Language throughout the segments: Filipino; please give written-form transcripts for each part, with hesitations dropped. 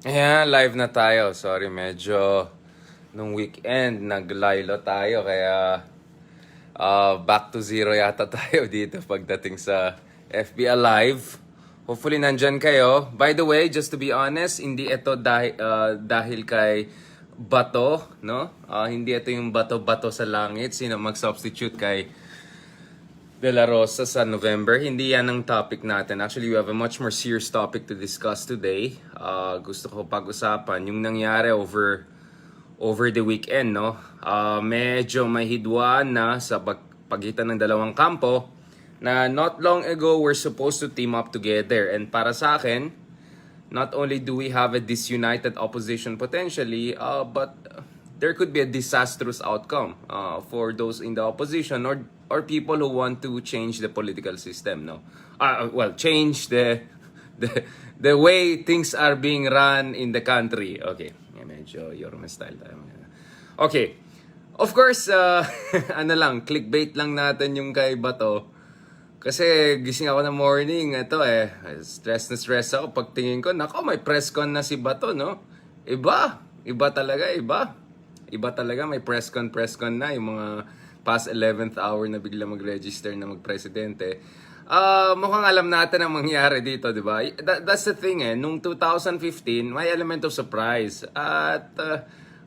Ayan, live na tayo. Sorry, medyo nung weekend naglaylo tayo kaya back to zero yata tayo dito pagdating sa FB Live. Hopefully nandyan kayo. By the way, just to be honest, hindi ito dahil kay Bato, no? Hindi ito yung bato-bato sa langit. Sino mag-substitute kay De La Rosa sa November. Hindi yan ang topic natin. Actually, we have a much more serious topic to discuss today. Gusto ko pag-usapan yung nangyari over the weekend, no? Medyo may hidwaan na sa pagitan ng dalawang kampo na not long ago we're supposed to team up together. And para sa akin, not only do we have a disunited opposition potentially, but there could be a disastrous outcome for those in the opposition or people who want to change the political system, no? Well, change the the way things are being run in the country. Okay, medyo Yorme style tayo. Okay. Of course, ano lang, clickbait lang natin yung kay Bato. Kasi gising ako ng morning, stress ako. Pagtingin ko, nako, may press con na si Bato, no? Iba talaga. Iba talaga, may press con na. Yung mga past 11th hour na bigla mag-register na magpresidente. Mukhang alam natin ang mangyari dito, di ba? That's the thing, Nung 2015, may element of surprise. At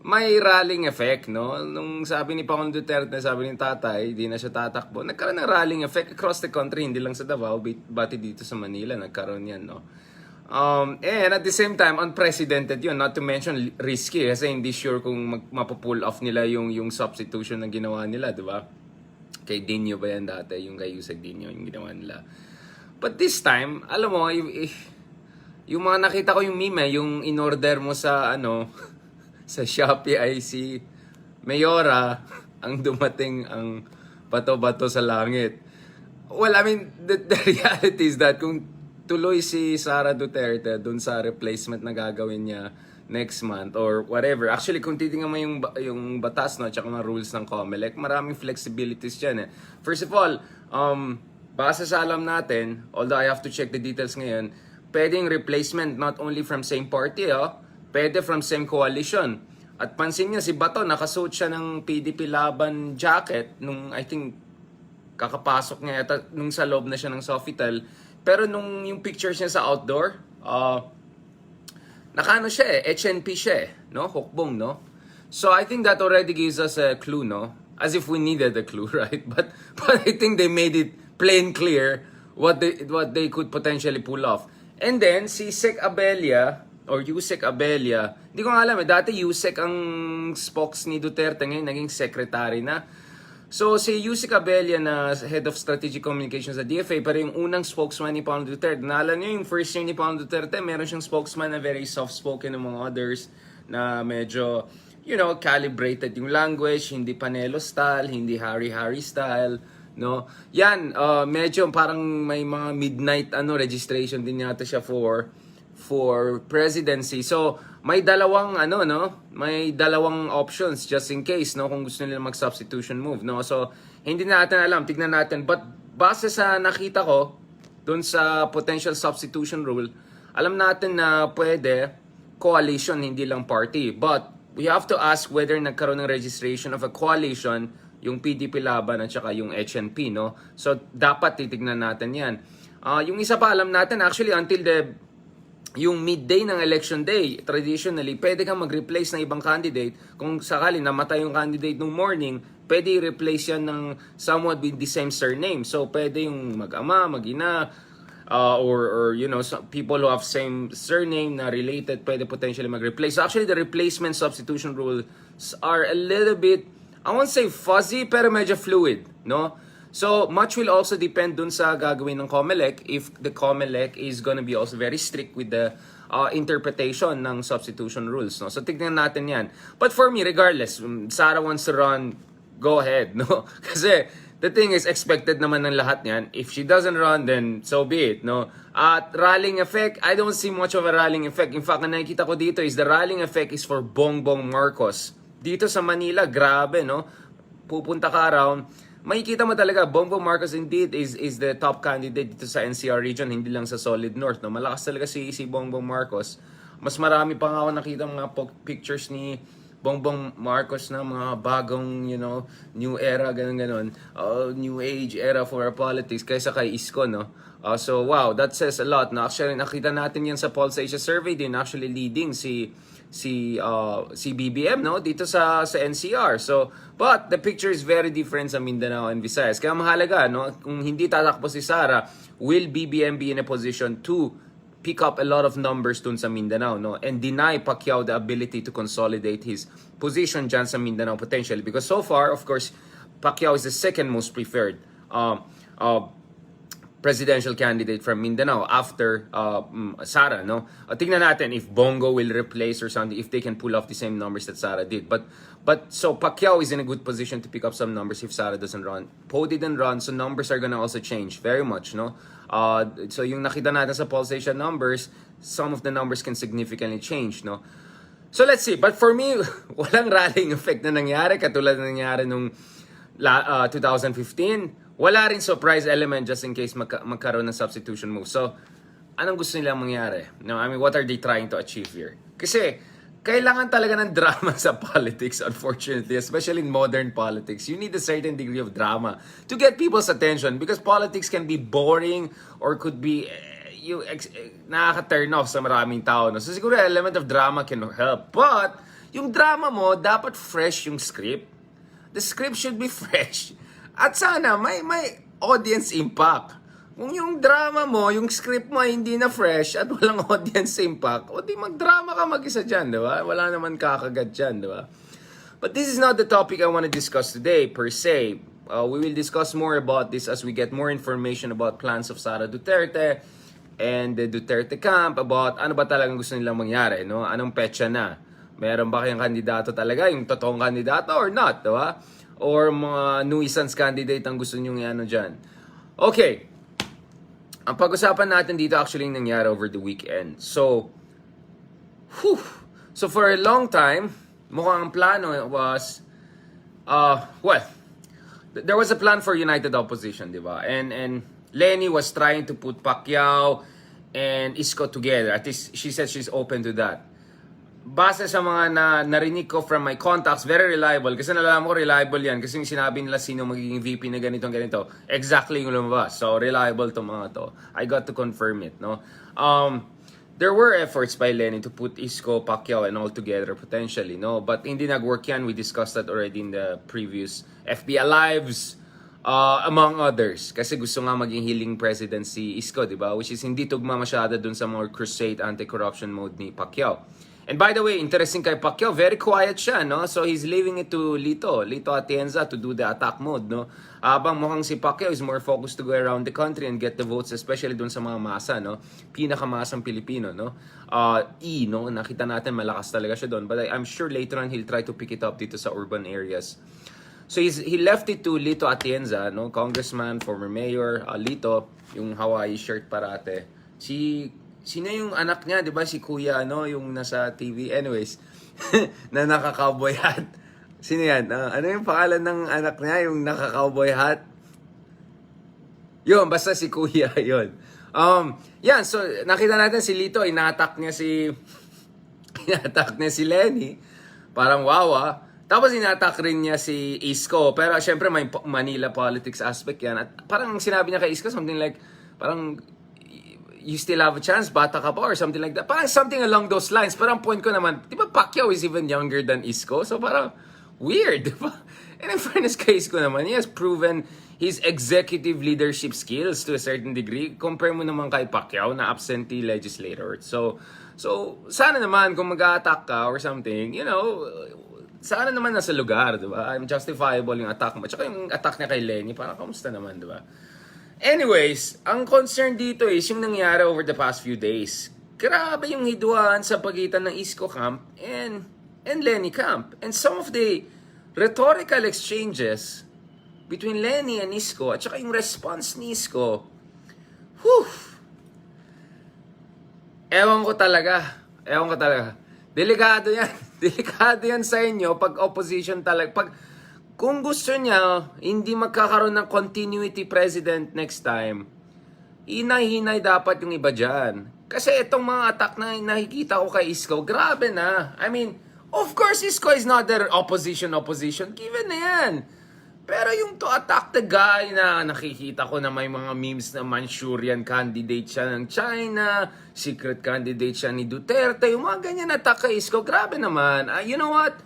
may rallying effect, no? Nung sabi ni Pangulong Duterte, sabi ni tatay, di na siya tatakbo, nagkaroon ng rallying effect across the country, hindi lang sa Davao, bati dito sa Manila, nagkaroon yan, no? And at the same time, unprecedented yun, not to mention risky, kasi hindi sure kung mapupull off nila yung substitution na ginawa nila, di ba? Kay Dino ba yan dati, yung kay Yusek Dino, yung ginawa nila. But this time, alam mo, yung mga nakita ko yung meme, yung in-order mo sa sa Shopee ay si Mayora ang dumating ang bato-bato sa langit. Well, I mean, the reality is that kung tuloy si Sara Duterte dun sa replacement na gagawin niya next month or whatever. Actually, kung titingnan mo yung batas, no, at mga rules ng COMELEC, maraming flexibilities dyan. First of all, base sa alam natin, although I have to check the details ngayon, pwedeng replacement not only from same party, pwede from same coalition. At pansin niya, si Bato, nakasuot siya ng PDP Laban jacket nung, I think, kakapasok niya yata nung sa loob na siya ng Sofitel. Pero nung yung pictures niya sa outdoor, nakaano siya HNP siya no? Hukbong, no? So I think that already gives us a clue, no? As if we needed a clue, right? But I think they made it plain clear what they could potentially pull off. And then, si Sec Abella, or Yusek Abella, hindi ko nga alam dati Yusek ang spokes ni Duterte, ngayon naging secretary na. So, si Yusek Abella na Head of Strategic Communications sa DFA, pero yung unang spokesman ni Pangulong Duterte. Naalala niyo yung first year ni Pangulong Duterte, meron siyang spokesman na very soft-spoken among others, na medyo, calibrated yung language, hindi Panelo style, hindi Harry style, no? Yan, medyo parang may mga midnight registration din yata siya for presidency. So, may dalawang may dalawang options just in case, no, kung gusto nila mag-substitution move, no. So, hindi natin alam, tignan natin, but base sa nakita ko dun sa potential substitution rule, alam natin na pwede coalition, hindi lang party. But we have to ask whether nagkaroon ng registration of a coalition yung PDP Laban at saka yung HNP, no. So, dapat titignan natin 'yan. Yung isa pa alam natin, actually until yung midday ng election day, traditionally, pwede kang mag-replace ng ibang candidate. Kung sakali namatay yung candidate nung morning, pwede i-replace yan ng someone with the same surname. So, pwede yung mag-ama, mag-ina, or people who have same surname na related, pwede potentially mag-replace. So, actually, the replacement substitution rules are a little bit, I won't say fuzzy, pero medyo fluid, no? So, much will also depend dun sa gagawin ng COMELEC if the COMELEC is gonna be also very strict with the interpretation ng substitution rules, no? So, tignan natin yan. But for me, regardless, Sara wants to run, go ahead, no? Kasi, the thing is, expected naman ng lahat niyan. If she doesn't run, then so be it, no? At rallying effect, I don't see much of a rallying effect. In fact, ang nakikita ko dito is the rallying effect is for Bongbong Marcos. Dito sa Manila, grabe, no? Pupunta ka around, makikita mo talaga, Bongbong Marcos indeed is the top candidate dito sa NCR region, hindi lang sa Solid North, no? Malakas talaga si Bongbong Marcos. Mas marami pa nga ako nakita mga pictures ni Bongbong Marcos na mga bagong, new era, ganun-ganun. New age era for our politics kaysa kay Isko, no? So, wow, that says a lot. No? Actually, nakita natin yan sa Pulse Asia survey din. Actually, leading si BBM, no? Dito sa NCR. So, but the picture is very different sa Mindanao and Visayas. Kaya mahalaga, no? Kung hindi tatakbo si Sara, will BBM be in a position to pick up a lot of numbers dun sa Mindanao, no? And deny Pacquiao the ability to consolidate his position dyan sa Mindanao potentially. Because so far, of course, Pacquiao is the second most preferred presidential candidate from Mindanao after Sara, no? Tingnan natin if Bongo will replace or something, if they can pull off the same numbers that Sara did. But so Pacquiao is in a good position to pick up some numbers if Sara doesn't run. Poe didn't run, so numbers are gonna also change very much, no? So yung nakita natin sa pulsation numbers, some of the numbers can significantly change, no? So let's see. But for me, walang rallying effect na nangyari katulad na nangyari nung 2015. Wala rin surprise element just in case magkaroon ng substitution move. So, anong gusto nilang mangyari? No, I mean, what are they trying to achieve here? Kasi, kailangan talaga ng drama sa politics, unfortunately, especially in modern politics. You need a certain degree of drama to get people's attention because politics can be boring or could be nakaka-turn off sa maraming tao. No? So, siguro element of drama can help. But, yung drama mo, dapat fresh yung script. The script should be fresh. At sana may audience impact. Kung yung drama mo, yung script mo hindi na fresh at walang audience impact, o di magdrama ka mag-isa dyan, di ba? Wala naman kakagat dyan, di ba? But this is not the topic I want to discuss today, per se. We will discuss more about this as we get more information about plans of Sara Duterte and the Duterte camp, about ano ba talagang gusto nilang mangyari, no? Anong petsa na? Meron ba kayong kandidato talaga, yung totoong kandidato or not, di ba? Or mga nuisance candidate ang gusto nyong ano dyan. Okay. Ang pag-usapan natin dito actually yung nangyari over the weekend. So for a long time, mukhang ang plano was, there was a plan for united opposition, di ba? And Leni was trying to put Pacquiao and Isko together. At least she said she's open to that. Base sa mga narinig ko from my contacts, very reliable. Kasi nalalaman ko reliable yan. Kasi yung sinabi nila sino magiging VP na ganito. Exactly yung lumabas. So, reliable to mga to. I got to confirm it, no? There were efforts by Leni to put Isko, Pacquiao, and all together potentially, no? But hindi nag-work yan. We discussed that already in the previous FBI Lives, among others. Kasi gusto nga maging healing president si Isko, di ba? Which is hindi tugma masyado dun sa more crusade anti-corruption mode ni Pacquiao. And by the way, interesting kay Pacquiao, very quiet siya, no? So he's leaving it to Lito Atienza to do the attack mode, no? Abang mukhang si Pacquiao is more focused to go around the country and get the votes, especially dun sa mga masa, no? Pinakamasang Pilipino, no? No? Nakita natin malakas talaga siya doon. But I'm sure later on he'll try to pick it up dito sa urban areas. So he left it to Lito Atienza, no? Congressman, former mayor, Lito, yung Hawaii shirt parate. Sino yung anak niya, di ba? Si Kuya, yung nasa TV. Anyways, na naka-cowboy hat. Sino yan? Ano yung pangalan ng anak niya, yung naka-cowboy hat? Yun, basta si Kuya, yun. Yan, so nakita natin si Lito, ina-attack niya si Leni. Parang wawa. Tapos ina-attack rin niya si Isko. Pero syempre may Manila politics aspect yan. At parang sinabi niya kay Isko, something like, parang, you still have a chance, bata ka pa, or something like that. Parang something along those lines. Parang point ko naman, di ba Pacquiao is even younger than Isko? So parang weird, di ba? And in fairness kay Isko naman, he has proven his executive leadership skills to a certain degree. Compare mo naman kay Pacquiao na absentee legislator. So sana naman kung mag-a-attack ka or something, sana naman nasa lugar, di ba? I'm justifiable yung attack mo. Tsaka yung attack niya kay Leni, parang kamusta naman, di ba? Anyways, ang concern dito is yung nangyari over the past few days. Grabe yung hiduan sa pagitan ng Isko camp and Leni camp. And some of the rhetorical exchanges between Leni and Isko at saka yung response ni Isko, ewan ko talaga. Delikado yan. Delikado yan sa inyo pag opposition talaga. Kung gusto niya, hindi magkakaroon ng continuity president next time, Hinay-hinay dapat yung iba dyan. Kasi itong mga attack na nakikita ko kay Isko, grabe na. I mean, of course, Isko is not their opposition. Given na yan. Pero yung to attack the guy na nakikita ko na may mga memes na Manchurian candidate siya ng China, secret candidate siya ni Duterte, yung mga ganyan attack kay Isko, grabe naman. You know what?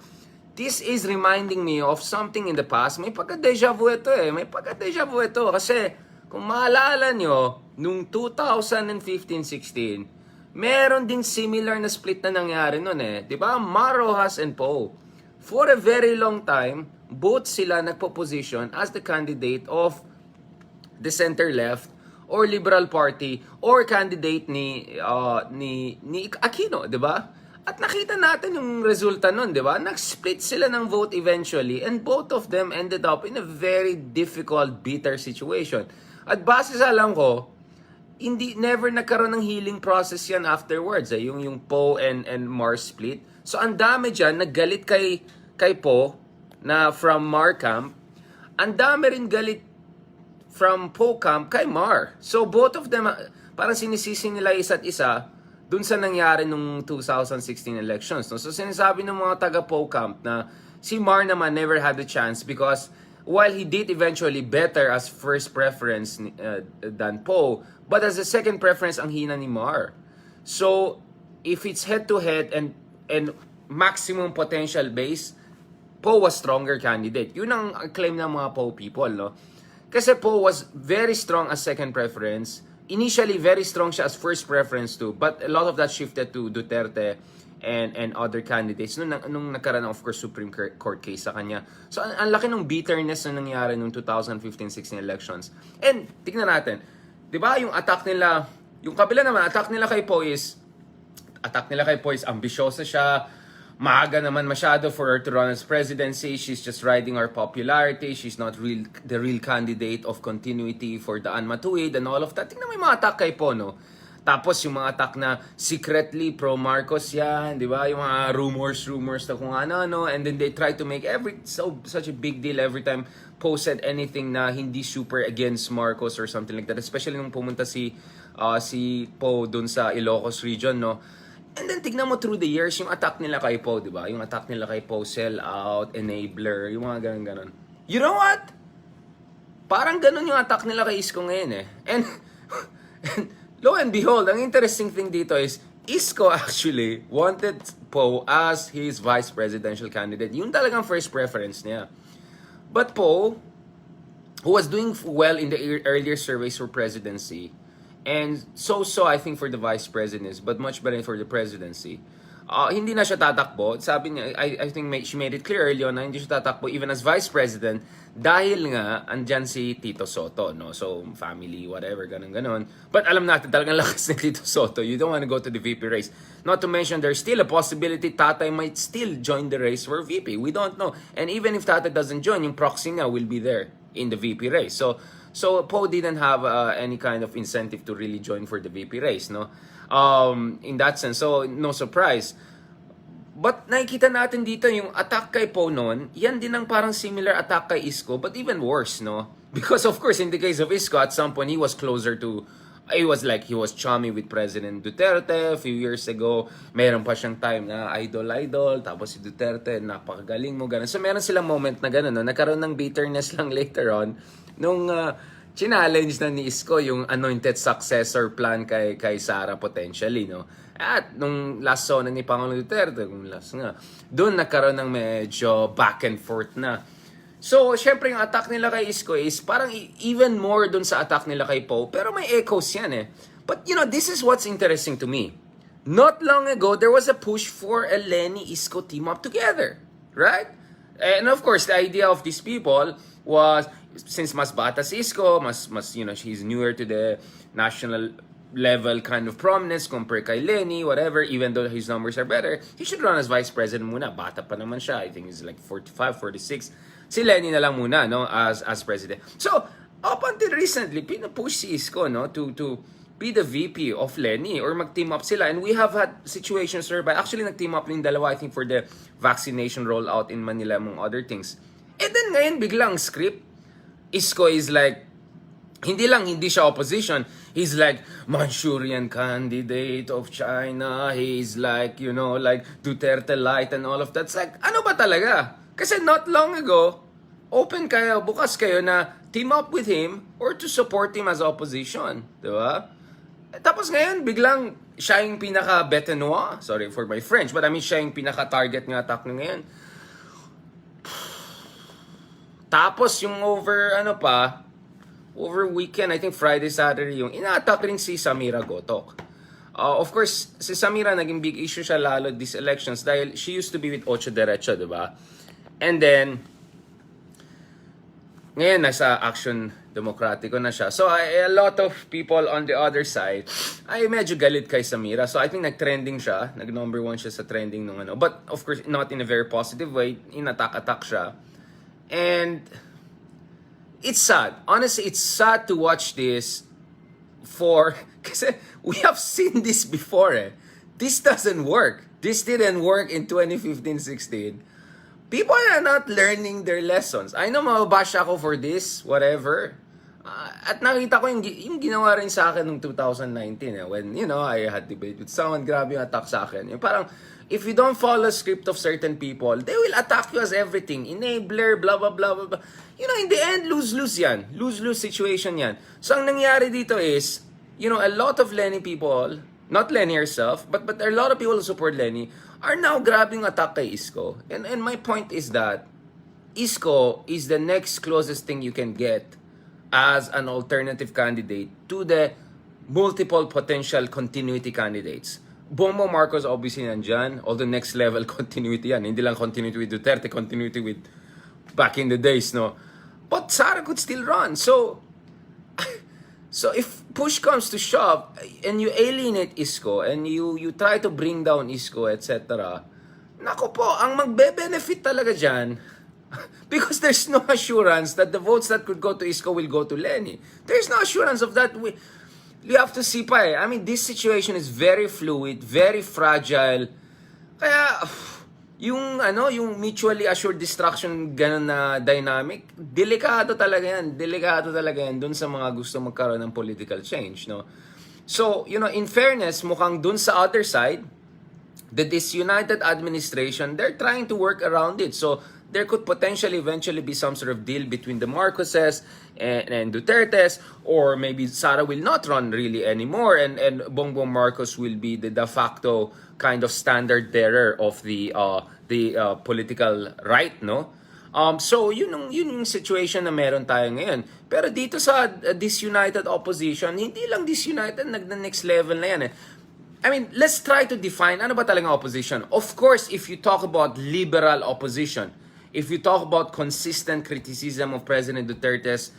This is reminding me of something in the past. May pagka-deja vu ito eh. May pagka-deja vu ito. Kasi kung maalala nyo, nung 2015-16, meron din similar na split na nangyari nun eh. Diba? Mar Rojas and Poe. For a very long time, both sila nagpo-position as the candidate of the center-left or Liberal Party or candidate ni Aquino, di ba? At nakita natin yung resulta nun, di ba? Nag-split sila ng vote eventually and both of them ended up in a very difficult, bitter situation. At base sa alam ko, never nagkaroon ng healing process yan afterwards. Yung Poe and Mar split. So ang dami dyan, naggalit kay Poe na from Mar camp. Ang dami rin galit from Poe camp kay Mar. So both of them, parang sinisisi nila isa't isa dun sa nangyari nung 2016 elections. No? So sinasabi ng mga taga Poe camp na si Mar naman never had a chance because while he did eventually better as first preference than Poe, but as a second preference ang hina ni Mar. So if it's head-to-head and maximum potential base, Poe was stronger candidate. Yun ang claim ng mga Poe people, no? Kasi Poe was very strong as second preference. Initially, very strong siya as first preference too. But a lot of that shifted to Duterte and other candidates nung nagkaroon of course Supreme Court case sa kanya. So ang laki ng bitterness na nangyari nung 2015-16 elections. And tignan natin, 'di ba, yung attack nila, yung kabila naman attack nila kay Poe is ambisyosa siya. Maaga naman masyado for her to run as presidency. She's just riding our popularity. She's not the real candidate of continuity for Daan Matuwid and all of that. Tingnan mo yung mga attack kay Poe, no? Tapos yung mga attack na secretly pro-Marcos yan, di ba? Yung mga rumors na kung ano. And then they try to make such a big deal every time Poe said anything na hindi super against Marcos or something like that. Especially nung pumunta si Poe dun sa Ilocos region, no? And then tignan mo through the years yung attack nila kay Poe, di ba? Yung attack nila kay Poe, sell out, enabler, yung mga ganun. You know what? Parang ganun yung attack nila kay Isko ngayon eh. And lo and behold, ang interesting thing dito is Isko actually wanted Poe as his vice presidential candidate. Yung talagang first preference niya. But Poe, who was doing well in the earlier surveys for presidency, and so I think for the vice presidency, but much better for the presidency. Hindi na siya tatakbo. Sabi niya, I think she made it clear early on na hindi siya tatakbo even as vice president dahil nga andyan si Tito Soto, no? So family, whatever, ganun. But alam natin talagang lakas ni Tito Soto. You don't want to go to the VP race. Not to mention there's still a possibility Tatay might still join the race for VP. We don't know. And even if Tatay doesn't join, yung proxy niya will be there in the VP race. So Poe didn't have any kind of incentive to really join for the VP race, no? In that sense, so no surprise. But nakikita natin dito yung attack kay Poe noon, yan din ang parang similar attack kay Isko, but even worse, no? Because of course, in the case of Isko, at some point he was he was chummy with President Duterte a few years ago. Meron pa siyang time na idol, tapos si Duterte, napakagaling mo, ganun. So meron silang moment na ganun, no? Nagkaroon ng bitterness lang later on nung challenge na ni Isko yung anointed successor plan kay Sara potentially, no? At nung last zone ni Pangulong Duterte, doon nagkaroon ng medyo back and forth na. So, syempre yung attack nila kay Isko is parang even more doon sa attack nila kay Poe, pero may echoes yan eh. But you know, this is what's interesting to me. Not long ago, there was a push for a Leni Isko team up together, right? And of course, the idea of these people was, since mas bata si Isko, mas she's newer to the national level kind of prominence compared kay Leni, whatever, even though his numbers are better, he should run as vice president muna. Bata pa naman siya. I think he's like 45, 46. Si Leni na lang muna, no, as president. So, up until recently, pinupush si Isko, no, to be the VP of Leni or mag-team up sila. And we have had situations whereby actually nag-team up yung dalawa, I think, for the vaccination rollout in Manila, among other things. And then ngayon, biglang script, Isko is like, hindi siya opposition. He's like Manchurian candidate of China. He's like, like Duterte light and all of that. It's like, ano ba talaga? Kasi not long ago, open kayo, bukas kayo na team up with him or to support him as opposition. Diba? Tapos ngayon, biglang siya yung pinaka-bête noire. Sorry for my French, but I mean, siya yung pinaka-target ng attack na ngayon. Tapos yung over weekend, I think Friday, Saturday, yung ina-attack rin si Samira Gotok. Of course, si Samira naging big issue siya lalo these elections dahil she used to be with Ocho Derecho, di ba? And then, ngayon nasa Action Demokratiko na siya. So, a lot of people on the other side ay medyo galit kay Samira. So, I think nag-trending siya. Nag-number 1 siya sa trending nung ano. But, of course, not in a very positive way. In-attack-attack siya. And it's sad. Honestly, it's sad to watch this kasi we have seen this before eh. This doesn't work. This didn't work in 2015-16. People are not learning their lessons. I know mababasha ako for this, whatever. At nakita ko yung ginawa rin sa akin noong 2019 eh, when, I had debate with someone, grabe yung attack sa akin. Yung parang, if you don't follow script of certain people, they will attack you as everything. Enabler, blah, blah, blah, blah, blah. In the end, lose-lose yan. Lose-lose situation yan. So, ang nangyari dito is, a lot of Leni people, not Leni herself, but a lot of people who support Leni, are now grabbing attack kay Isko. And my point is that, Isko is the next closest thing you can get as an alternative candidate to the multiple potential continuity candidates. Bongbong Marcos obviously nandyan, although next level continuity yan. Hindi lang continuity with Duterte, continuity with back in the days, no? But Sara could still run. So if push comes to shove and you alienate Isko and you try to bring down Isko, etc., nako po, ang magbe-benefit talaga dyan because there's no assurance that the votes that could go to Isko will go to Leni. There's no assurance of that. You have to see pa eh. I mean, this situation is very fluid, very fragile. Kaya, yung mutually assured destruction ganun na dynamic, delikado talaga yan dun sa mga gusto magkaroon ng political change, no? So, in fairness, mukhang dun sa other side, the disunited administration, they're trying to work around it. So, there could potentially eventually be some sort of deal between the Marcoses and Dutertes, or maybe Sara will not run really anymore and Bongbong Marcos will be the de facto kind of standard bearer of the political right, no? So yun yung situation na meron tayo ngayon. Pero dito sa disunited opposition, hindi lang disunited, nag-next level na yan eh. I mean, let's try to define ano ba talagang opposition. Of course, if you talk about liberal opposition, if you talk about consistent criticism of President Duterte's,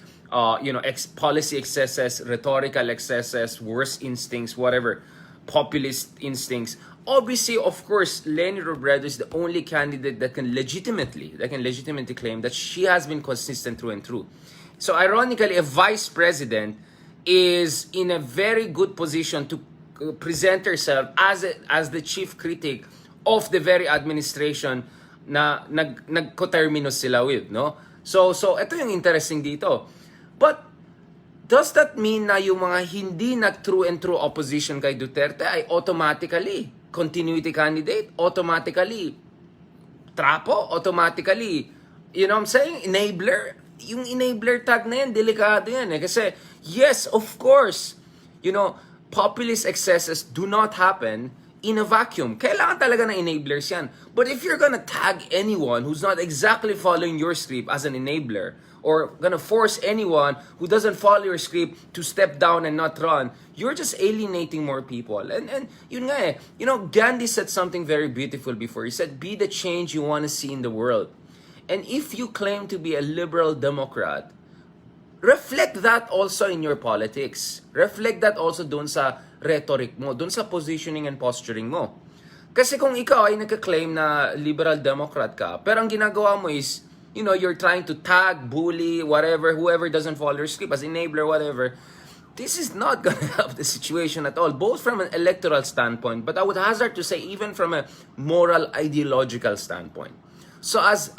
policy excesses, rhetorical excesses, worst instincts, whatever, populist instincts, obviously, of course, Leni Robredo is the only candidate that can legitimately claim that she has been consistent through and through. So, ironically, a vice president is in a very good position to present herself as the chief critic of the very administration na nagko-terminus sila with, no? So ito yung interesting dito. But does that mean na yung mga hindi nag-true and true opposition kay Duterte ay automatically continuity candidate, automatically trapo, automatically, you know what I'm saying, enabler? Yung enabler tag na yan, delikado yan eh. Kasi, yes, of course, populist excesses do not happen in a vacuum. Kailangan talaga ng enablers yan. But if you're gonna tag anyone who's not exactly following your script as an enabler, or gonna force anyone who doesn't follow your script to step down and not run, you're just alienating more people. And yun nga eh, Gandhi said something very beautiful before. He said, be the change you want to see in the world. And if you claim to be a liberal Democrat, reflect that also in your politics. Reflect that also dun sa rhetoric mo, dun sa positioning and posturing mo. Kasi kung ikaw ay nagka-claim na liberal Democrat ka, pero ang ginagawa mo is, you're trying to tag, bully, whatever, whoever doesn't follow your script as enabler, whatever, this is not gonna help the situation at all, both from an electoral standpoint, but I would hazard to say even from a moral, ideological standpoint. So as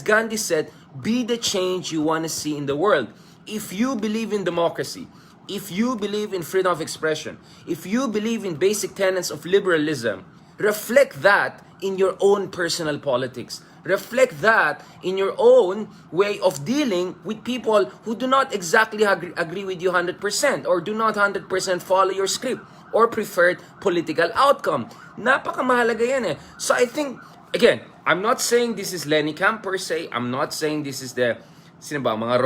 Gandhi said, be the change you want to see in the world. If you believe in democracy, if you believe in freedom of expression, if you believe in basic tenets of liberalism, reflect that in your own personal politics. Reflect that in your own way of dealing with people who do not exactly agree with you 100% or do not 100% follow your script or preferred political outcome. Napakamahalaga yan eh. So I think, again, I'm not saying this is Leni Camp per se. I'm not saying this is the, sino ba, mga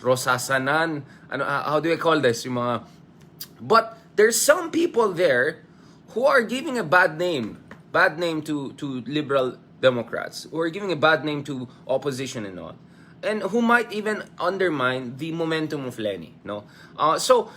rosasanan, ano, how do I call this? Yung mga, but there's some people there who are giving a bad name to liberal Democrats, who are giving a bad name to opposition and all, and who might even undermine the momentum of Leni, no? So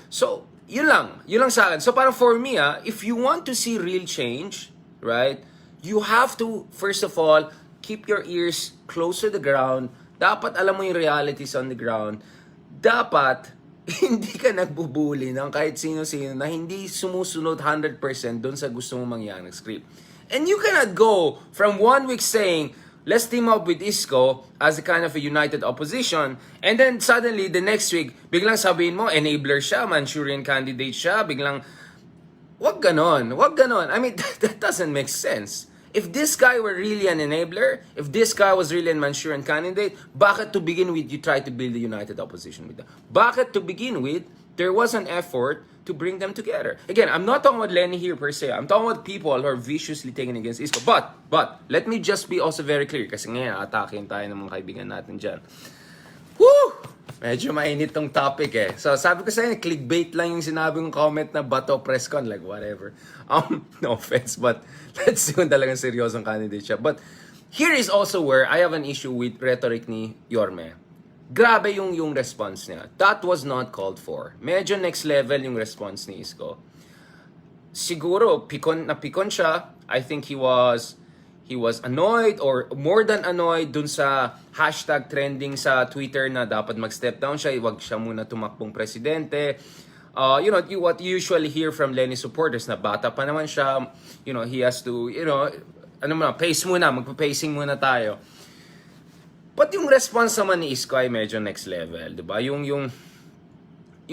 yun lang sa akin. So parang for me, if you want to see real change, right, you have to first of all keep your ears close to the ground. Dapat alam mo yung realities on the ground. Dapat hindi ka nagbubuli ng kahit sino-sino na hindi sumusunod 100% doon sa gusto mong mangyari ng script. And you cannot go from 1 week saying, let's team up with Isko as a kind of a united opposition, and then suddenly, the next week, biglang sabihin mo, enabler siya, Manchurian candidate siya, biglang, wag ganon. I mean, that doesn't make sense. If this guy were really an enabler, if this guy was really a Manchurian candidate, bakit to begin with, you try to build a united opposition with them? Bakit to begin with, there was an effort to bring them together. Again, I'm not talking about Leni here per se. I'm talking about people who are viciously taken against Isko. But, let me just be also very clear, kasi ngayon, atakin tayo ng mga kaibigan natin dyan. Woo! Medyo mainit tong topic eh. So, sabi ko sa inyo, clickbait lang yung sinabi kong comment na bato press con, like whatever. No offense, but let's see kung talagang seryosong candidate siya. But, here is also where I have an issue with rhetoric ni Yorme. Grabe yung response niya. That was not called for. Medyo next level yung response ni Isko. Siguro, pikon siya. I think he was annoyed or more than annoyed dun sa hashtag trending sa Twitter na dapat mag-step down siya, wag siya muna tumakbong presidente. What you usually hear from Leni supporters na bata pa naman siya, he has to, pace muna, magpa-pacing muna tayo. But yung response naman ni Isko ay medyo next level, 'di ba? Yung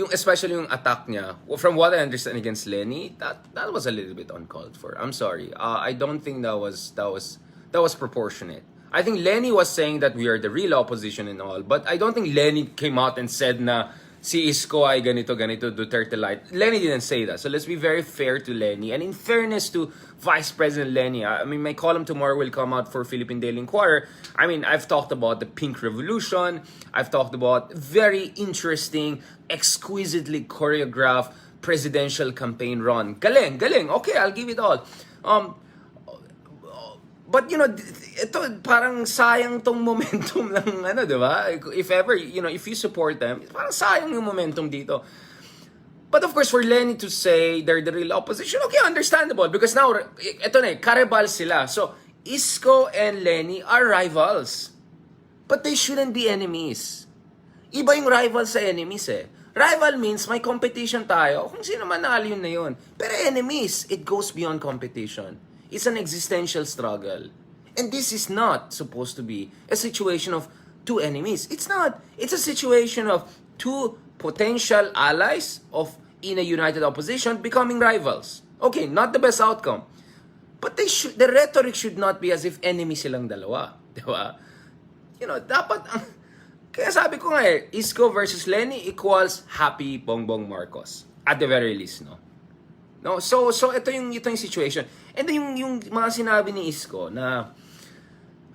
especially yung attack niya, from what I understand against Leni, that was a little bit uncalled for. I'm sorry. I don't think that was proportionate. I think Leni was saying that we are the real opposition and all, but I don't think Leni came out and said na si Isko ay ganito, Duterte light. Leni didn't say that. So let's be very fair to Leni. And in fairness to Vice President Leni, I mean, my column tomorrow will come out for Philippine Daily Inquirer. I mean, I've talked about the Pink Revolution. I've talked about very interesting, exquisitely choreographed presidential campaign run. Galing. Okay, I'll give it all. But ito parang sayang tong momentum ng di ba? If ever, if you support them, parang sayang yung momentum dito. But of course, for Leni to say they're the real opposition, okay, understandable. Because now, ito na karibal sila. So, Isko and Leni are rivals. But they shouldn't be enemies. Iba yung rival sa enemies eh. Rival means may competition tayo. Kung sino man nalo yun na yun. Pero enemies, it goes beyond competition. It's an existential struggle. And this is not supposed to be a situation of two enemies. It's not. It's a situation of two potential allies in a united opposition becoming rivals. Okay, not the best outcome. But the rhetoric should not be as if enemy silang dalawa. Diba? Dapat kaya sabi ko nga Isko versus Leni equals happy Bongbong Marcos. At the very least, no? No, so ito yung situation. And then yung mga sinabi ni Isko na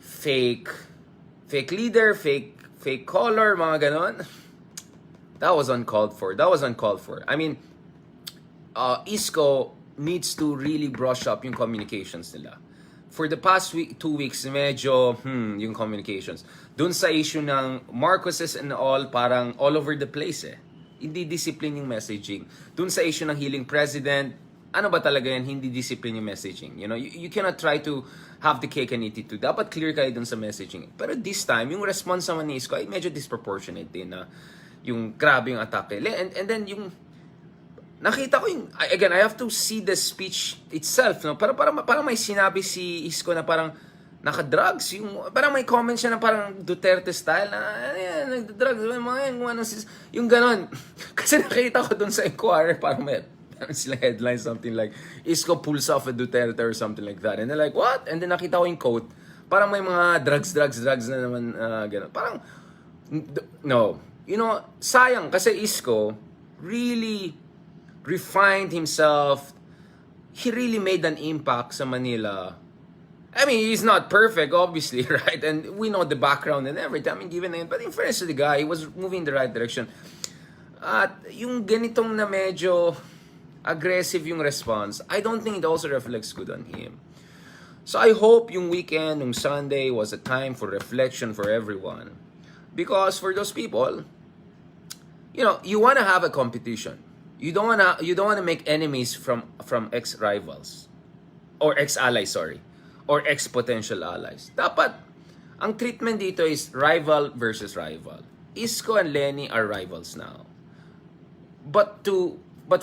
fake leader, fake caller, mga ganon. That was uncalled for. I mean, Isko needs to really brush up yung communications nila. For the past 2 weeks, medyo yung communications. Dun sa issue ng Marcoses and all, parang all over the place eh. Hindi discipline yung messaging. Dun sa issue ng healing president, ano ba talaga yan? Hindi discipline yung messaging. You cannot try to have the cake and eat it too. Dapat clear kayo dun sa messaging. Pero this time, yung response naman ni Isko ay medyo disproportionate din na yung grabe yung atake. And then yung nakita ko yung, again, I have to see the speech itself. No? Parang may sinabi si Isko na parang naka-drugs. Parang may comment siya na parang Duterte style na, nagda-drugs, yung ganon. Kasi nakita ko dun sa Inquirer, parang may sila headline, something like, Isko pulls off a Duterte or something like that. And they're like, what? And then nakita ko yung quote, parang may mga drugs na naman, ganon. Parang, no. Sayang, kasi Isko really refined himself. He really made an impact sa Manila. I mean, he's not perfect, obviously, right? And we know the background and everything. I mean, given it, but in fairness to the guy, he was moving in the right direction. At yung ganitong na medyo aggressive yung response, I don't think it also reflects good on him. So I hope yung weekend, yung Sunday, was a time for reflection for everyone. Because for those people, you want to have a competition. You don't want to make enemies from ex-rivals or ex-allies, sorry. Or ex-potential allies. Dapat, ang treatment dito is rival versus rival. Isko and Leni are rivals now. But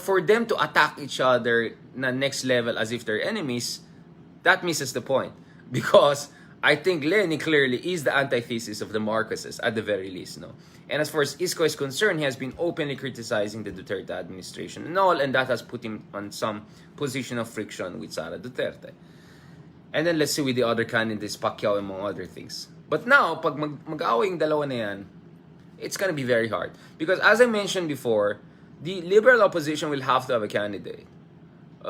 for them to attack each other na next level as if they're enemies, that misses the point. Because I think Leni clearly is the antithesis of the Marcoses, at the very least, no? And as far as Isko is concerned, he has been openly criticizing the Duterte administration and all, and that has put him on some position of friction with Sara Duterte. And then let's see with the other candidates, Pacquiao among other things. But now, pag mag-away yung dalawa na yan, it's gonna be very hard. Because as I mentioned before, the liberal opposition will have to have a candidate.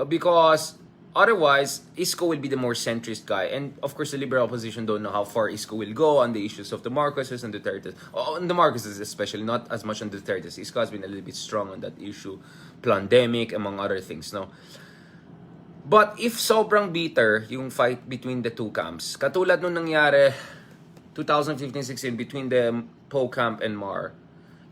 Because otherwise, Isko will be the more centrist guy. And of course, the liberal opposition don't know how far Isko will go on the issues of the Marcoses and Dutertes. On the Marcoses especially, not as much on Dutertes. Isko has been a little bit strong on that issue. Pandemic, among other things, no? But if sobrang bitter yung fight between the two camps, katulad nung nangyari 2015-16 between the Poe camp and Mar,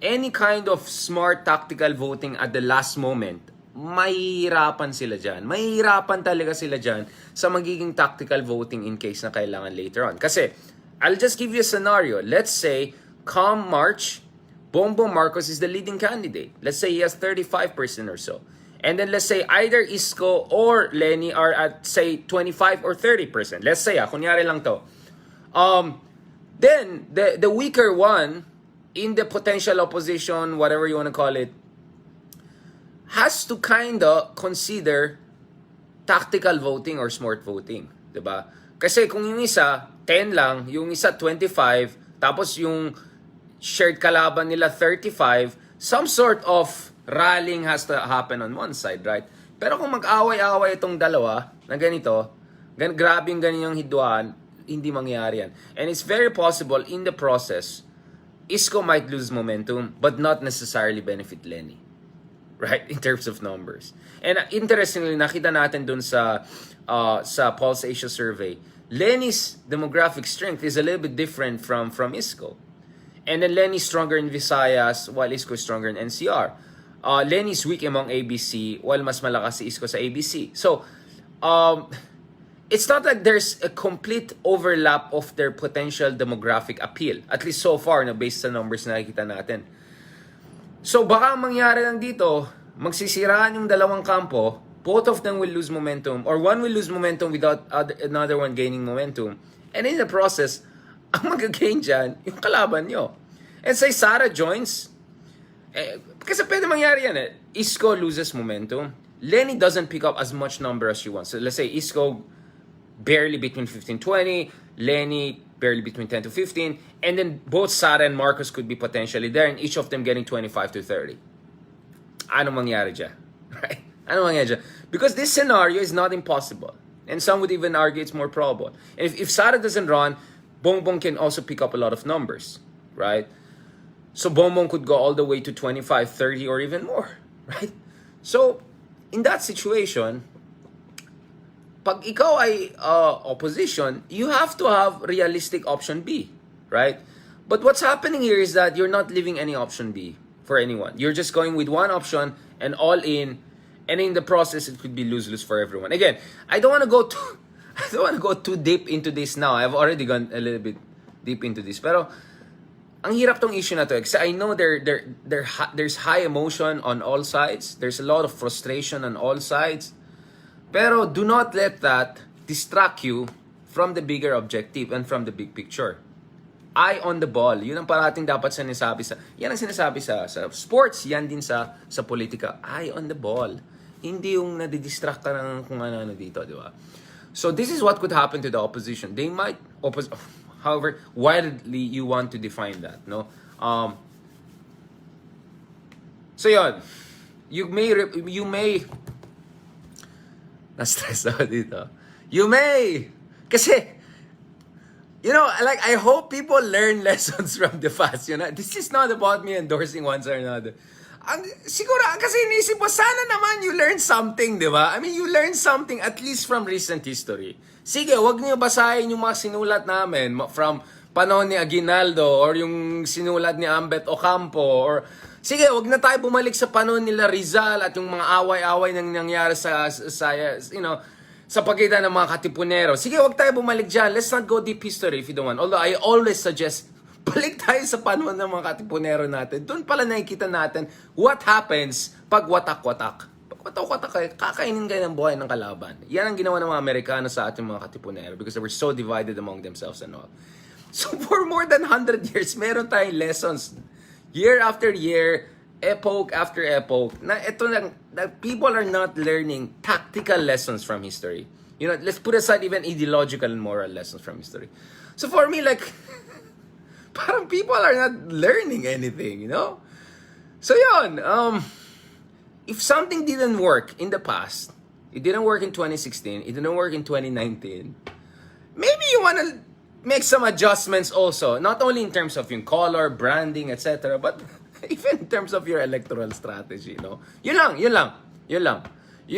any kind of smart tactical voting at the last moment, mahihirapan sila dyan. Mahihirapan talaga sila dyan sa magiging tactical voting in case na kailangan later on. Kasi, I'll just give you a scenario. Let's say, come March, Bongbong Marcos is the leading candidate. Let's say he has 35% or so. And then let's say either Isko or Leni are at, say, 25 or 30%. Let's say, kunyari lang to. Then, the weaker one, in the potential opposition, whatever you want to call it, has to kinda consider tactical voting or smart voting. Diba? Kasi kung yung isa, 10 lang, yung isa 25, tapos yung shared kalaban nila 35, some sort of rallying has to happen on one side, right? Pero kung mag-away-away itong dalawa na ganito, grabing ganyan yung hidwaan, hindi mangyayari yan. And it's very possible in the process, Isko might lose momentum but not necessarily benefit Leni. Right? In terms of numbers. And interestingly, nakita natin dun sa Pulse Asia survey, Leni's demographic strength is a little bit different from Isko. And then Leni's stronger in Visayas while Isko is stronger in NCR. Leni's weak among ABC while mas malakas si Isko sa ABC. So, it's not like there's a complete overlap of their potential demographic appeal. At least so far, based sa numbers na nakikita natin. So, baka mangyari lang dito, magsisiraan yung dalawang kampo, both of them will lose momentum, or one will lose momentum without another one gaining momentum. And in the process, ang mag-gain dyan, yung kalaban nyo. And say Sara joins, kasi pwede mangyari yan eh. Isko loses momentum. Leni doesn't pick up as much number as she wants. So let's say Isko barely between 15-20, Leni barely between 10 to 15, and then both Sara and Marcos could be potentially there, and each of them getting 25 to 30. Ano mangyari dyan? Right? Ano mangyari dyan? Because this scenario is not impossible. And some would even argue it's more probable. And if Sara doesn't run, Bongbong can also pick up a lot of numbers. Right? So Bongbong could go all the way to 25, 30, or even more. Right? So, in that situation, pag ikaw ay opposition, you have to have realistic option B, right? But what's happening here is that you're not leaving any option B for anyone. You're just going with one option and all in, and in the process, it could be lose-lose for everyone. Again, I don't want to go too deep into this now. I've already gone a little bit deep into this, pero ang hirap tong issue na to kasi I know there's high emotion on all sides. There's a lot of frustration on all sides. Pero do not let that distract you from the bigger objective and from the big picture. Eye on the ball. Yun ang parating dapat sinasabi yan ang sinasabi sa sports, yan din sa politika. Eye on the ball. Hindi yung nadidistract ka ng kung ano dito, di ba? So this is what could happen to the opposition. They might however widely you want to define that, no? So yun. You may na-stress ako dito. You may kasi like, I hope people learn lessons from the past, This is not about me endorsing one side or another. Siguro, kasi inisip ko, sana naman you learn something, di ba? I mean, you learn something at least from recent history. Sige, wag niyo basahin yung mga sinulat namin from panahon ni Aguinaldo or yung sinulat ni Ambet Ocampo or sige, wag na tayo bumalik sa panahon nila Rizal at yung mga away-away nang nangyari sa pagitan ng mga katipunero. Sige, wag tayo bumalik dyan. Let's not go deep history if you don't want. Although I always suggest, balik tayo sa panahon ng mga katipunero natin. Doon pala nakikita natin what happens pag watak-watak. Pag watak-watak, kakainin kayo ng buhay ng kalaban. Yan ang ginawa ng mga Amerikano sa ating mga katipunero because they were so divided among themselves and all. So for more than 100 years, meron tayong lessons. Year after year, epoch after epoch, na ito lang, that people are not learning tactical lessons from history. Let's put aside even ideological and moral lessons from history. So for me, like, parang people are not learning anything, So yun, if something didn't work in the past, it didn't work in 2016, it didn't work in 2019, maybe you wanna make some adjustments also, not only in terms of yung color, branding, etc., but even in terms of your electoral strategy, Yun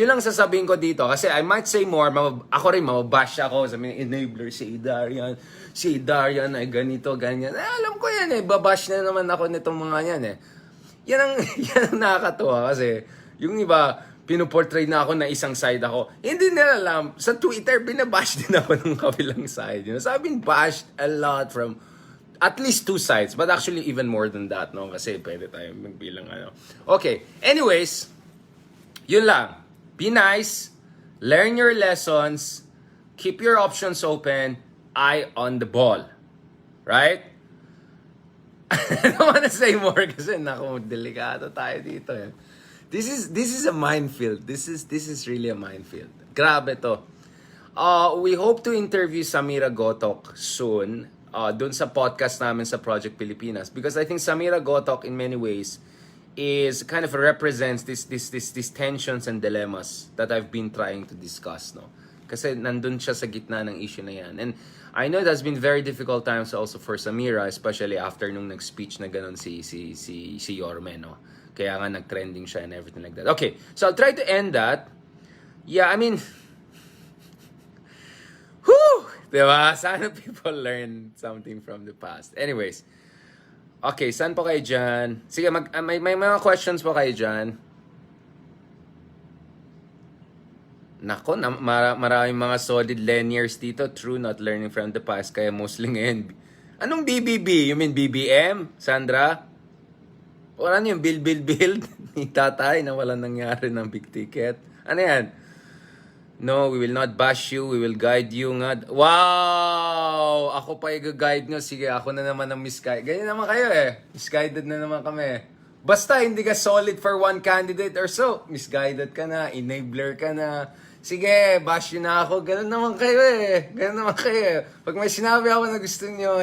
lang sasabihin ko dito. Kasi I might say more, ako rin, mababash ako, sabihin, enabler si Darian ay ganito, ganyan. Alam ko yan babash na naman ako nitong mga yan Yan ang nakakatuwa kasi, yung iba, pinuportray na ako na isang side ako. Hindi nila alam, sa Twitter, binabash din ako ng kabilang side. So I've been bashed a lot from at least two sides, but actually even more than that, Kasi pwede tayo magbilang, Okay, anyways, yun lang. Be nice, learn your lessons, keep your options open, eye on the ball. Right? I don't want to say more kasi delikado tayo dito This is a minefield. This is really a minefield. Grabe to. We hope to interview Samira Gotok soon. Dun sa podcast namin sa Project Pilipinas, because I think Samira Gotok in many ways is kind of represents these tensions and dilemmas that I've been trying to discuss, Kasi nandun siya sa gitna ng issue na yan. And I know it has been very difficult times also for Samira, especially after nung nag-speech na ganun si Yorme, Kaya nga nag-trending siya and everything like that. Okay, so I'll try to end that. Yeah, I mean, diba? Sana people learn something from the past. Anyways, okay, saan po kayo dyan? Sige, may mga questions po kayo dyan. Nako, maraming mga solid Leniers dito. True, not learning from the past. Kaya mostly ngayon. Anong BBB? You mean BBM? Sandra? Wala yung build ni tatay na walang nangyari ng big ticket. Ano yan? No, we will not bash you. We will guide you nga. Wow! Ako pa i-guide nyo. Sige, ako na naman ang misguided. Ganyan naman kayo Misguided na naman kami. Basta hindi ka solid for one candidate or so. Misguided ka na. Enabler ka na. Sige, bash yun na ako. Ganun naman kayo Ganun naman kayo Pag may sinabi ako na gusto nyo,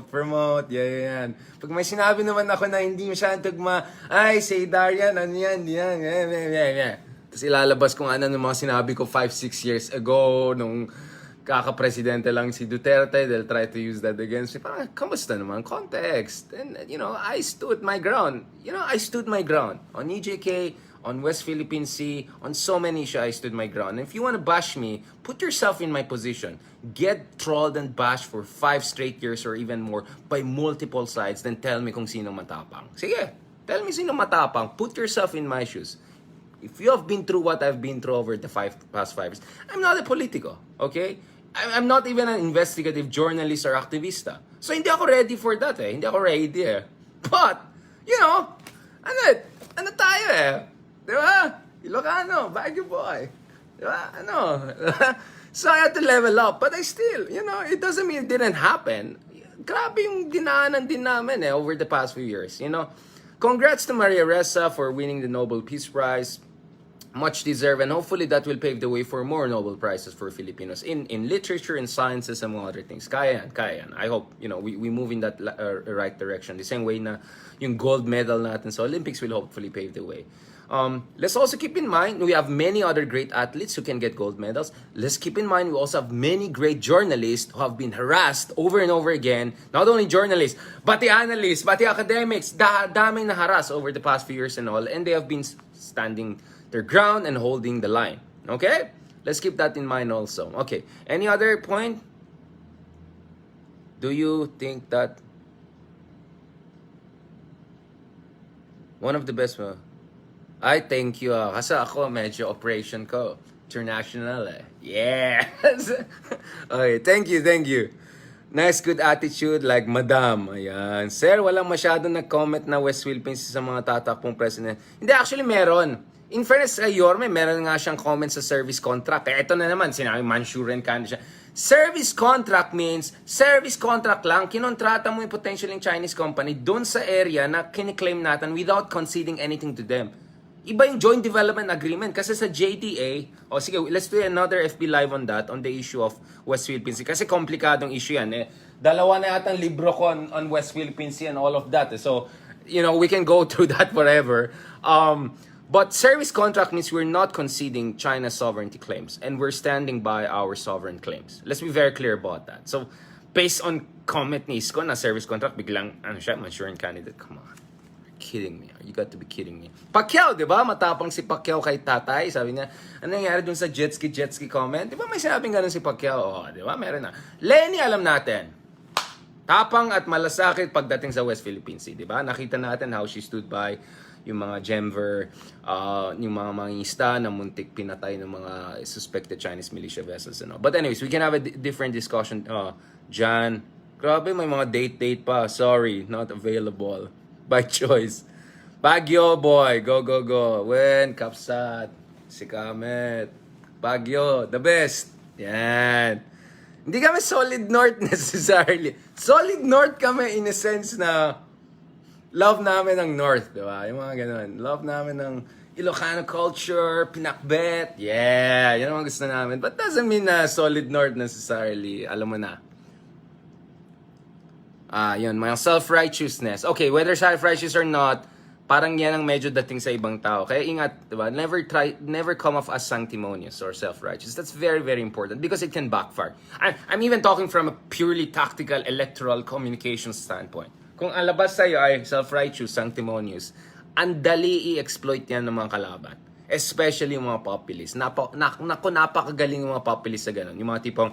promote. Yan. Pag may sinabi naman ako na hindi masyadong tugma, ay, say Darian, ano yan. Tapos ilalabas kung ano ng mga sinabi ko 5-6 years ago, nung kaka-presidente lang si Duterte, they'll try to use that against me. Parang, kamusta naman? Context. And, I stood my ground. I stood my ground. On EJK, on West Philippine Sea, on so many issues, I stood my ground. And if you want to bash me, put yourself in my position. Get trolled and bashed for 5 straight years or even more by multiple sides, then tell me kung sino matapang. Sige, tell me sino matapang. Put yourself in my shoes. If you have been through what I've been through over the past 5 years, I'm not a politico, okay? I'm not even an investigative journalist or activista. So, hindi ako ready for that Hindi ako ready But, ano tayo Di ba? Ilocano, Baguio boy. Di ba? So I had to level up. But I still, it doesn't mean it didn't happen. Grabe yung dinaanan din namin over the past few years, Congrats to Maria Ressa for winning the Nobel Peace Prize. Much deserved, and hopefully that will pave the way for more Nobel Prizes for Filipinos in literature, in sciences, and other things. Kaya yan. I hope, we move in that right direction. The same way na yung gold medal natin sa Olympics will hopefully pave the way. Let's also keep in mind, we have many other great athletes who can get gold medals. Let's keep in mind, we also have many great journalists who have been harassed over and over again. Not only journalists, but the analysts, but the academics. Daming na harass over the past few years and all. And they have been standing their ground and holding the line. Okay? Let's keep that in mind also. Okay. Any other point? Do you think that one of the best... I thank you. Kasi ako, medyo operation ko. International Yes! Okay, thank you. Nice, good attitude like Madam. Ayan. Sir, walang masyadong nag-comment na West Philippines sa mga tatakpong president. Hindi, actually meron. In fairness kay Yorme, meron nga siyang comment sa service contract. Kaya ito na naman, sinabi Manchurian Candidate siya. Service contract means, service contract lang, kinontrata mo yung potential Chinese company doon sa area na kiniklaim natin without conceding anything to them. Iba yung joint development agreement kasi sa JDA, sige, let's do another FB live on that, on the issue of West Philippines. Kasi komplikadong issue yan. Dalawa na yatang libro ko on West Philippines and all of that. So, we can go through that forever. But service contract means we're not conceding China's sovereignty claims and we're standing by our sovereign claims. Let's be very clear about that. So, based on comment ni Isko na service contract, biglang, Manchurian Candidate, come on. Kidding me. You got to be kidding me. Pacquiao, di ba? Matapang si Pacquiao kay tatay. Sabi niya, ano nangyari dun sa jet ski comment? Di ba may sinabing ganun si Pacquiao? Di ba? Meron na. Leni, alam natin. Tapang at malasakit pagdating sa West Philippine Sea. Di ba? Nakita natin how she stood by yung mga Gemver, yung mga mangista na muntik pinatay ng mga suspected Chinese militia vessels. But anyways, we can have a different discussion. Jan, grabe, may mga date pa. Sorry, not available. By choice. Baguio, boy. Go. Wen, Kapsat, si Kamet. Baguio, the best. Yan. Hindi kami solid north necessarily. Solid north kami in a sense na love namin ng north, di ba? Yung mga ganun. Love namin ng Ilocano culture, pinakbet. Yeah, yan ang gusto namin. But doesn't mean na solid north necessarily. Alam mo na. Yun, mga self-righteousness. Okay, whether self-righteous or not, parang yan ang medyo dating sa ibang tao. Kaya ingat, diba? Never come off as sanctimonious or self-righteous. That's very, very important because it can backfire. I'm even talking from a purely tactical electoral communication standpoint. Kung ang labas sa'yo ay self-righteous, sanctimonious, ang dali i-exploit yan ng mga kalaban. Especially yung mga populist. Napakagaling yung mga populist sa ganun. Yung mga tipong,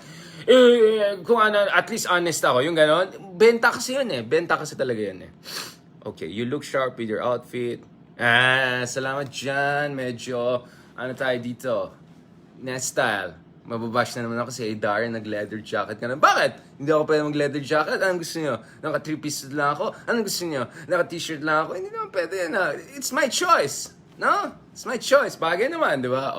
kung ano, at least honest ako, yung ganun. Benta kasi yun Benta kasi talaga yun Okay, you look sharp with your outfit. Salamat dyan. Medyo, tayo dito? Next style. Mababash na naman ako si Darren, nag-leather jacket ka na. Bakit? Hindi ako pwede mag-leather jacket? Anong gusto nyo? Naka-3-piece lang ako? Anong gusto nyo? Naka-t-shirt lang ako? Hindi naman pwede yan It's my choice. No? It's my choice. Bagay naman, di ba?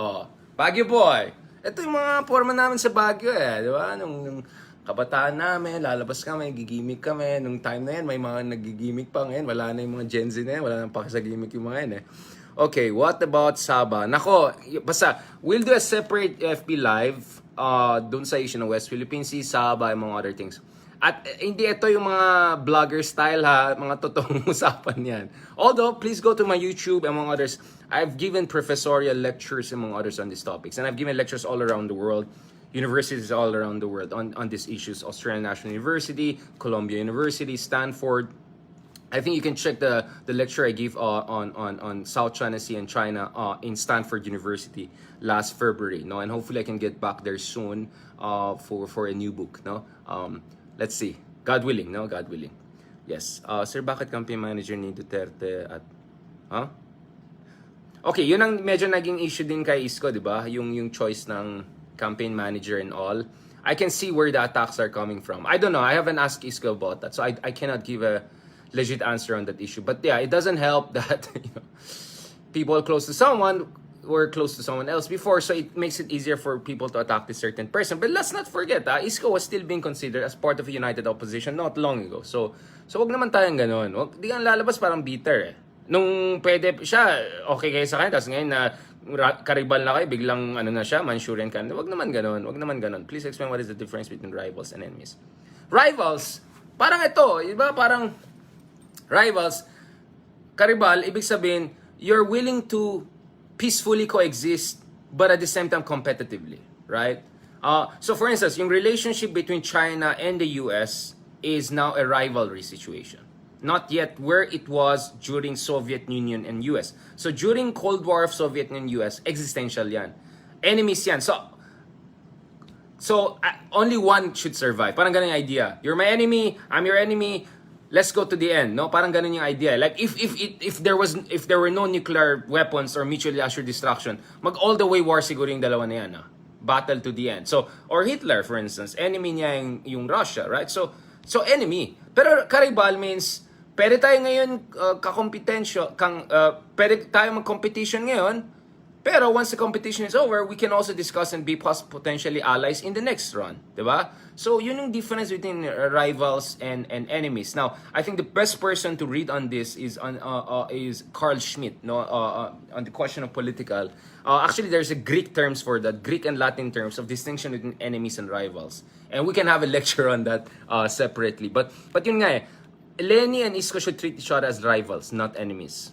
Baguio boy. Ito yung mga forma namin sa Baguio di ba? Nung kabataan namin, lalabas kami, gigimik kami. Nung time na yan, may mga nagigimik pa ngayon. Wala na yung mga Gen Z na yan. Wala nang pakisagimik yung mga yan Okay, what about Sabah? Nako, basta, we'll do a separate FB live dun sa issue ng West Philippine Sea, Sabah, among other things. At hindi ito yung mga vlogger style mga totoong usapan yan. Although, please go to my YouTube, among others. I've given professorial lectures, among others, on these topics. And I've given lectures all around the world, universities all around the world on these issues. Australian National University, Columbia University, Stanford. I think you can check the lecture I gave on South China Sea and China in Stanford University last February. And hopefully I can get back there soon for a new book. Let's see. God willing, God willing. Yes. Sir, bakit campaign manager ni Duterte at... Okay, yun ang medyo naging issue din kay Isko, di ba? Yung choice ng campaign manager and all. I can see where the attacks are coming from. I don't know. I haven't asked Isko about that. So I cannot give a legit answer on that issue. But yeah, it doesn't help that people close to someone were close to someone else before, so it makes it easier for people to attack this certain person. But let's not forget, Isko was still being considered as part of a united opposition not long ago. So wag naman tayong ganun. Di kang lalabas parang bitter eh. Nung pwede siya, okay kayo sa kanya, tapos ngayon na karibal na kayo, biglang ano na siya, Manchurian ka. Wag naman ganun, wag naman ganun. Please explain what is the difference between rivals and enemies. Rivals, parang ito, iba parang rivals, karibal, ibig sabihin, you're willing to peacefully coexist, but at the same time competitively, right? So for instance, yung relationship between China and the US is now a rivalry situation. Not yet where it was during Soviet Union and US. So during Cold War of Soviet Union and US, existential yan. Enemies yan. So only one should survive. Parang ganun yung idea. You're my enemy, I'm your enemy. Let's go to the end, no? Parang ganun yung idea. Like if there were no nuclear weapons or mutually assured destruction, mag all the way war siguro yung dalawa na yan, battle to the end. So or Hitler for instance, enemy niya yung Russia, right? So enemy. Pero karibal means pwede tayo ngayon pwede tayo mag-competition ngayon, pero once the competition is over, we can also discuss and be potentially allies in the next run, di ba? So yun yung difference between rivals and enemies. Now, I think the best person to read on this is Carl Schmitt, no, on the question of political. Actually, there's a Greek terms for that, Greek and Latin terms of distinction between enemies and rivals, and we can have a lecture on that separately. But yun nga Leni and Isko should treat each other as rivals, not enemies.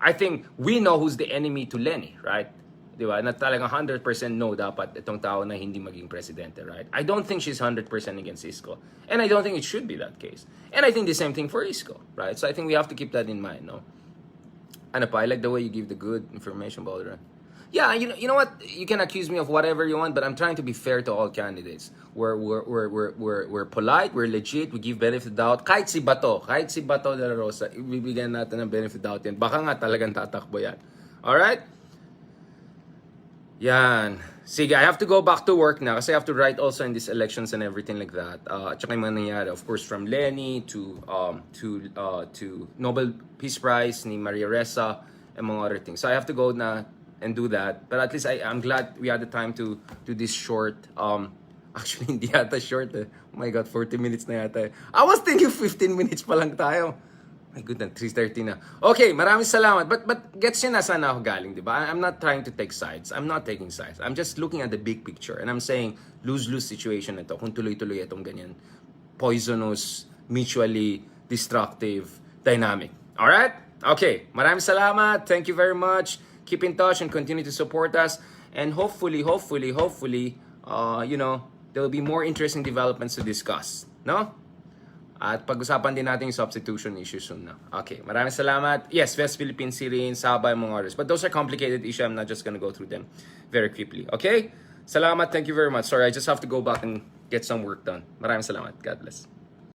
I think we know who's the enemy to Leni, right? Di ba? Na talagang 100% no dapat itong tao na hindi maging presidente, right? I don't think she's 100% against Isko. And I don't think it should be that case. And I think the same thing for Isko, right? So I think we have to keep that in mind, no? Ano pa, I like the way you give the good information about her. Yeah, you know what? You can accuse me of whatever you want, but I'm trying to be fair to all candidates. We're polite, we're legit, we give benefit of the doubt. Kahit si Bato de la Rosa, ibibigyan natin ng benefit of doubt yan. Baka nga talagang tatakbo yan. Alright? Yan. Sige, I have to go back to work na kasi I have to write also in these elections and everything like that. Tsaka yung mga nangyari, of course, from Leni to Nobel Peace Prize ni Maria Ressa and mga other things. So I have to go na and do that. But at least I'm glad we had the time to do this short. Actually, hindi yata short eh. Oh my God, 40 minutes na yata eh. I was thinking 15 minutes pa lang tayo. My goodness, 3:30 na. Okay, maraming salamat. But gets yun na sana ako galing, di ba? I'm not trying to take sides. I'm not taking sides. I'm just looking at the big picture. And I'm saying, lose-lose situation ito. Kung tuloy-tuloy itong ganyan. Poisonous, mutually destructive dynamic. Alright? Okay, maraming salamat. Thank you very much. Keep in touch and continue to support us. And hopefully, there will be more interesting developments to discuss. No? At pag-usapan din natin yung substitution issue soon na. Okay, maraming salamat. Yes, West Philippine Sea rin, Sabah, mga others. But those are complicated issues. I'm not just gonna go through them very quickly. Okay? Salamat, thank you very much. Sorry, I just have to go back and get some work done. Maraming salamat. God bless.